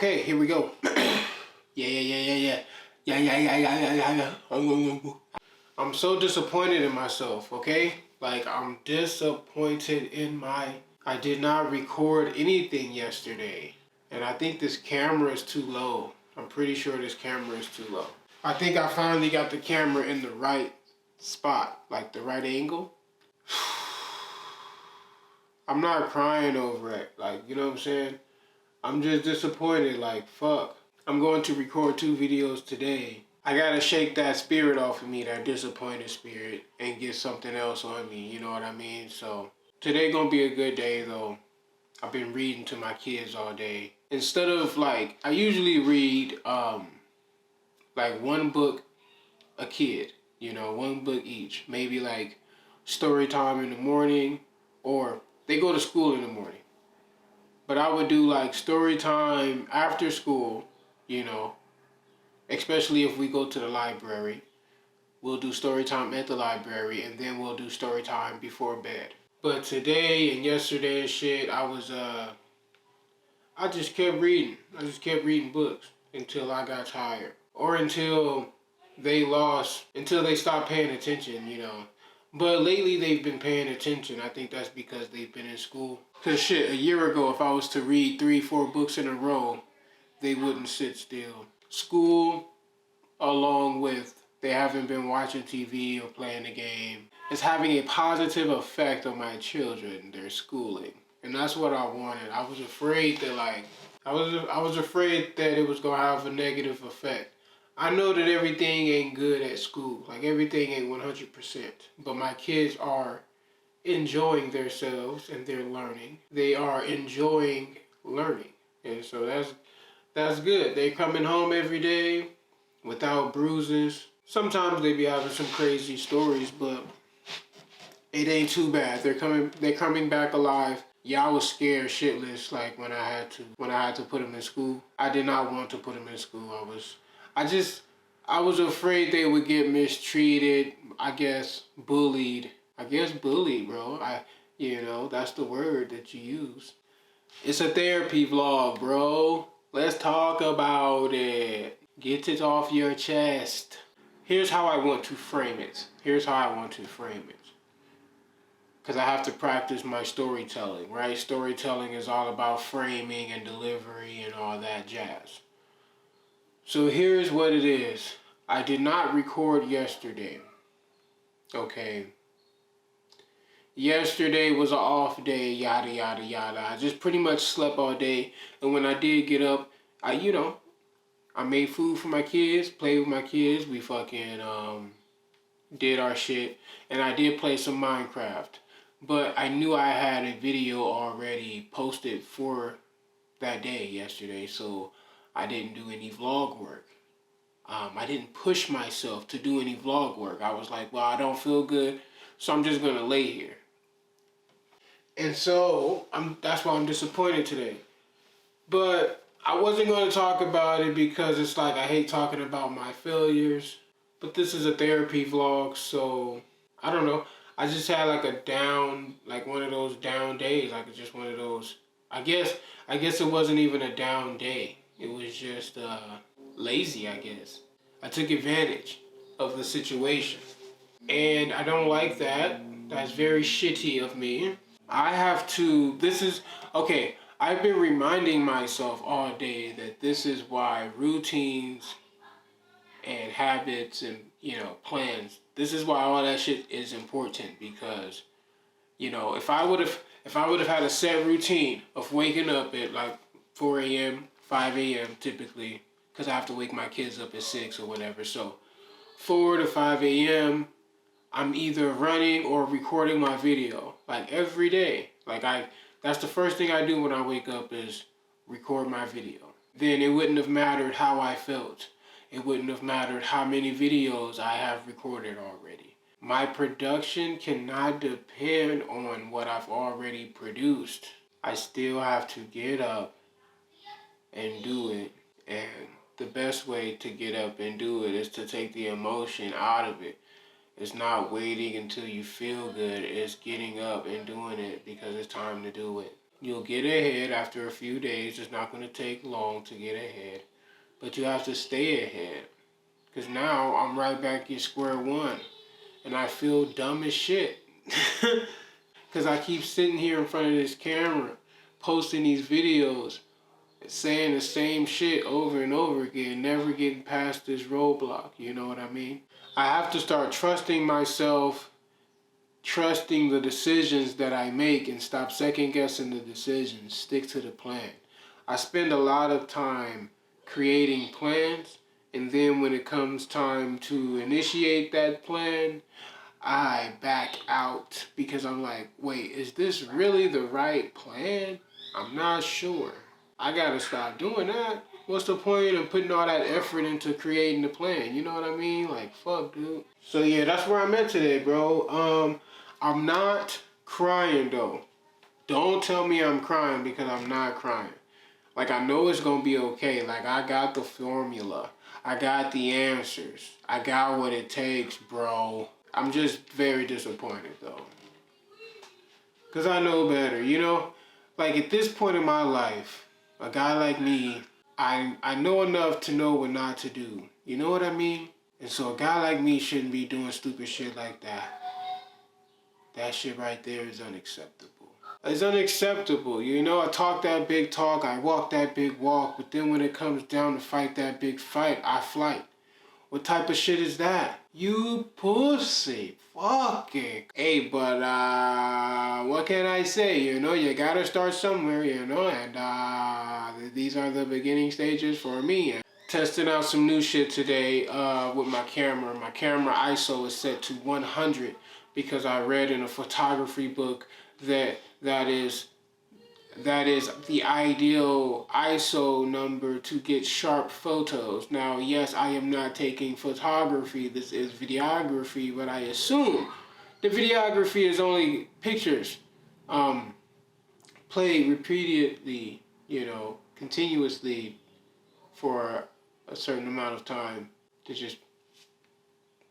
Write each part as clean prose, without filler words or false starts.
Okay, here we go. Yeah. I'm so disappointed in myself, okay? Like, I'm disappointed in I did not record anything yesterday. And I think this camera is too low. I'm pretty sure this camera is too low. I think I finally got the camera in the right spot, like the right angle. I'm not crying over it, like, you know what I'm saying? I'm just disappointed, like, fuck. I'm going to record 2 videos today. I gotta shake that spirit off of me, that disappointed spirit, and get something else on me, you know what I mean? So, today gonna be a good day, though. I've been reading to my kids all day. Instead of, like, I usually read, like, 1 book a kid, you know, 1 book each. Maybe, like, story time in the morning, or they go to school in the morning. But I would do, like, story time after school, you know, especially if we go to the library. We'll do story time at the library, and then we'll do story time before bed. But today and yesterday and shit, I just kept reading. I just kept reading books until I got tired. Or until they stopped paying attention, you know. But lately they've been paying attention. I think that's because they've been in school. Cause shit, a year ago, if I was to read 3-4 books in a row, they wouldn't sit still. School, along with they haven't been watching TV or playing the game, it's having a positive effect on my children, their schooling. And that's what I wanted. I was afraid that I was afraid that it was gonna have a negative effect. I know that everything ain't good at school. Like, everything ain't 100%. But my kids are enjoying themselves and their learning. They are enjoying learning. And so that's good. They coming home every day without bruises. Sometimes they be having some crazy stories, but it ain't too bad. They're coming back alive. Yeah, I was scared shitless, like, when I had to put them in school. I did not want to put them in school. I was afraid they would get mistreated. I guess bullied, bro. That's the word that you use. It's a therapy vlog, bro. Let's talk about it. Get it off your chest. Here's how I want to frame it. Because I have to practice my storytelling, right? Storytelling is all about framing and delivery and all that jazz. So here's what it is. I did not record yesterday. Okay. Yesterday was an off day, yada, yada, yada. I just pretty much slept all day. And when I did get up, I made food for my kids, played with my kids. We fucking did our shit. And I did play some Minecraft. But I knew I had a video already posted for that day yesterday, so I didn't do any vlog work. I didn't push myself to do any vlog work. I was like, well, I don't feel good, so I'm just going to lay here. And so that's why I'm disappointed today. But I wasn't going to talk about it because it's like I hate talking about my failures. But this is a therapy vlog, so I don't know. I just had like one of those down days. Like, just one of those. I guess it wasn't even a down day. It was just lazy, I guess. I took advantage of the situation. And I don't like that. That's very shitty of me. I've been reminding myself all day that this is why routines and habits and, plans, this is why all that shit is important, because, if I would have had a set routine of waking up at like 4 a.m., 5 a.m. typically, because I have to wake my kids up at 6 or whatever. So 4 to 5 a.m., I'm either running or recording my video, like, every day. That's the first thing I do when I wake up is record my video. Then it wouldn't have mattered how I felt. It wouldn't have mattered how many videos I have recorded already. My production cannot depend on what I've already produced. I still have to get up and do it. And the best way to get up and do it is to take the emotion out of it. It's not waiting until you feel good. It's getting up and doing it because it's time to do it. You'll get ahead after a few days. It's not going to take long to get ahead. But you have to stay ahead. Because now I'm right back at square one. And I feel dumb as shit. Because I keep sitting here in front of this camera, posting these videos, saying the same shit over and over again, never getting past this roadblock. You know what I mean? I have to start trusting myself, trusting the decisions that I make, and stop second guessing the decisions. Stick to the plan. I spend a lot of time creating plans, and then when it comes time to initiate that plan, I back out because I'm like, wait, is this really the right plan? I'm not sure. I gotta stop doing that. What's the point of putting all that effort into creating the plan? You know what I mean? Like, fuck, dude. So yeah, that's where I'm at today, bro. I'm not crying though. Don't tell me I'm crying because I'm not crying. Like, I know it's gonna be okay. Like, I got the formula. I got the answers. I got what it takes, bro. I'm just very disappointed though. Because I know better, you know? Like, at this point in my life, a guy like me, I know enough to know what not to do. You know what I mean? And so a guy like me shouldn't be doing stupid shit like that. That shit right there is unacceptable. It's unacceptable. You know, I talk that big talk, I walk that big walk, but then when it comes down to fight that big fight, I flight. What type of shit is that? You pussy. Fuck it. Hey, but what can I say? You know, you gotta start somewhere, you know, and these are the beginning stages for me. Testing out some new shit today with my camera. My camera ISO is set to 100 because I read in a photography book that is the ideal ISO number to get sharp photos. Now, yes, I am not taking photography. This is videography, but I assume the videography is only pictures played repeatedly, you know, continuously for a certain amount of time to just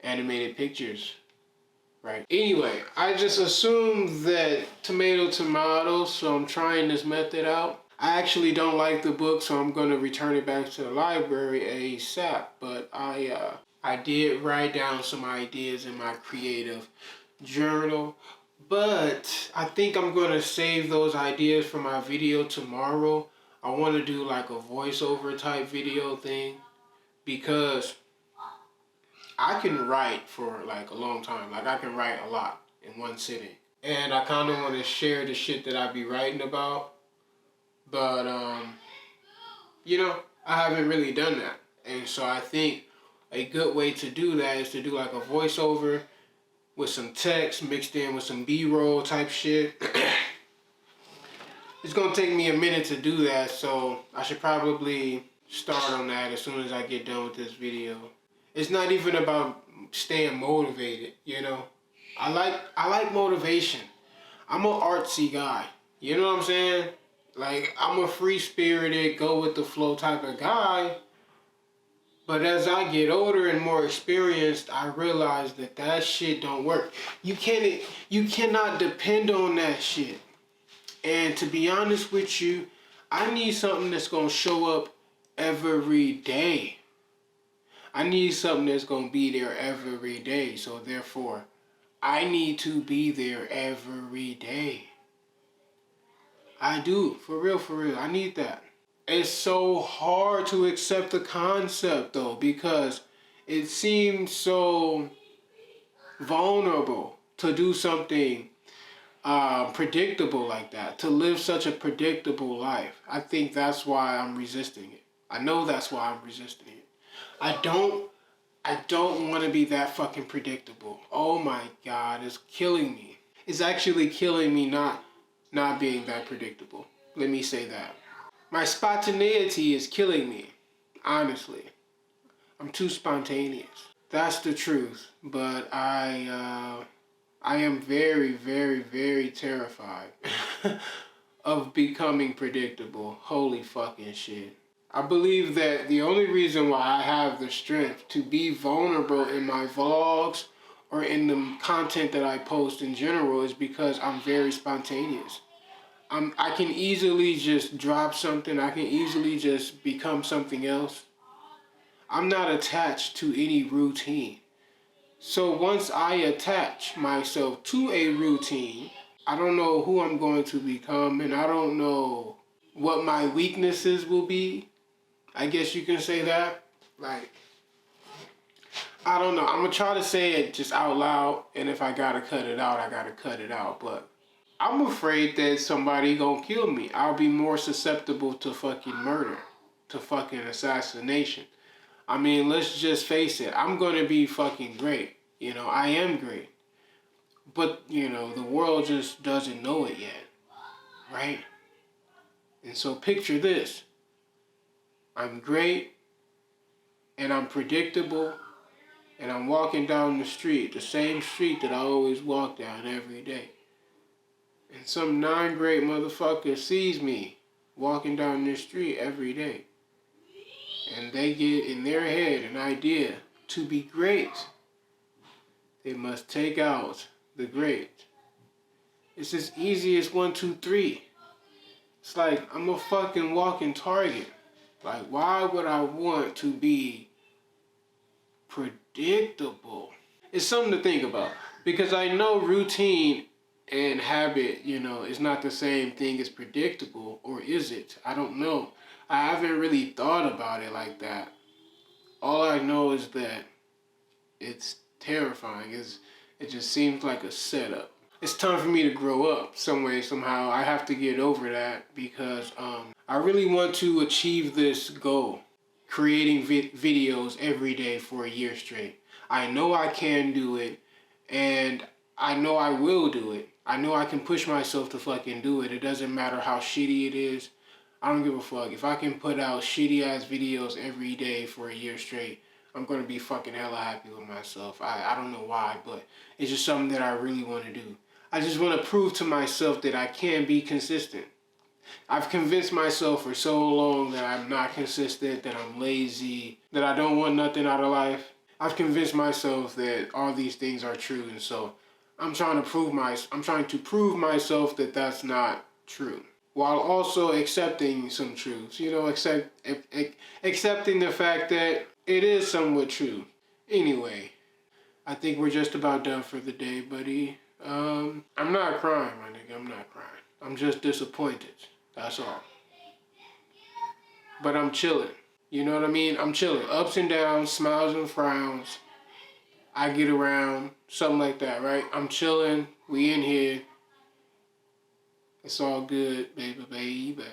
animated pictures. Right. Anyway, I just assumed that tomato, so I'm trying this method out. I actually don't like the book, so I'm going to return it back to the library ASAP. But I did write down some ideas in my creative journal. But I think I'm going to save those ideas for my video tomorrow. I want to do like a voiceover type video thing because I can write for like a long time. Like, I can write a lot in one sitting. And I kind of want to share the shit that I be writing about. But, you know, I haven't really done that. And so I think a good way to do that is to do like a voiceover with some text mixed in with some B-roll type shit. It's going to take me a minute to do that. So I should probably start on that as soon as I get done with this video. It's not even about staying motivated, you know. I like motivation. I'm an artsy guy. You know what I'm saying? Like, I'm a free-spirited, go with the flow type of guy. But as I get older and more experienced, I realize that shit don't work. You cannot depend on that shit. And to be honest with you, I need something that's gonna show up every day. I need something that's going to be there every day. So therefore, I need to be there every day. I do. For real, for real. I need that. It's so hard to accept the concept though, because it seems so vulnerable to do something predictable like that, to live such a predictable life. I think that's why I'm resisting it. I know that's why I'm resisting it. I don't want to be that fucking predictable. Oh my God, it's killing me. It's actually killing me not being that predictable. Let me say that. My spontaneity is killing me, honestly. I'm too spontaneous. That's the truth. But I am very, very, very terrified of becoming predictable. Holy fucking shit. I believe that the only reason why I have the strength to be vulnerable in my vlogs or in the content that I post in general is because I'm very spontaneous. I can easily just drop something. I can easily just become something else. I'm not attached to any routine. So once I attach myself to a routine, I don't know who I'm going to become, and I don't know what my weaknesses will be. I guess you can say that. Like, I don't know. I'm gonna try to say it just out loud, and if I gotta cut it out, I gotta cut it out. But I'm afraid that somebody gonna kill me. I'll be more susceptible to fucking murder, to fucking assassination. I mean, let's just face it. I'm gonna be fucking great. You know, I am great. But, you know, the world just doesn't know it yet. Right? And so picture this. I'm great, and I'm predictable, and I'm walking down the street, the same street that I always walk down every day. And some non-great motherfucker sees me walking down this street every day. And they get in their head an idea to be great. They must take out the great. It's as easy as 1, 2, 3. It's like, I'm a fucking walking target. Like, why would I want to be predictable? It's something to think about. Because I know routine and habit, you know, is not the same thing as predictable. Or is it? I don't know. I haven't really thought about it like that. All I know is that it's terrifying. It just seems like a setup. It's time for me to grow up some way, somehow. I have to get over that because I really want to achieve this goal. Creating videos every day for a year straight. I know I can do it, and I know I will do it. I know I can push myself to fucking do it. It doesn't matter how shitty it is. I don't give a fuck. If I can put out shitty ass videos every day for a year straight, I'm gonna be fucking hella happy with myself. I don't know why, but it's just something that I really want to do. I just want to prove to myself that I can be consistent. I've convinced myself for so long that I'm not consistent, that I'm lazy, that I don't want nothing out of life. I've convinced myself that all these things are true, and so I'm trying to prove myself that that's not true, while also accepting some truths. You know, accepting the fact that it is somewhat true. Anyway, I think we're just about done for the day, buddy. I'm not crying, my nigga. I'm not crying. I'm just disappointed. That's all. But I'm chilling. You know what I mean? I'm chilling. Ups and downs, smiles and frowns. I get around. Something like that, right? I'm chilling. We in here. It's all good, baby, baby.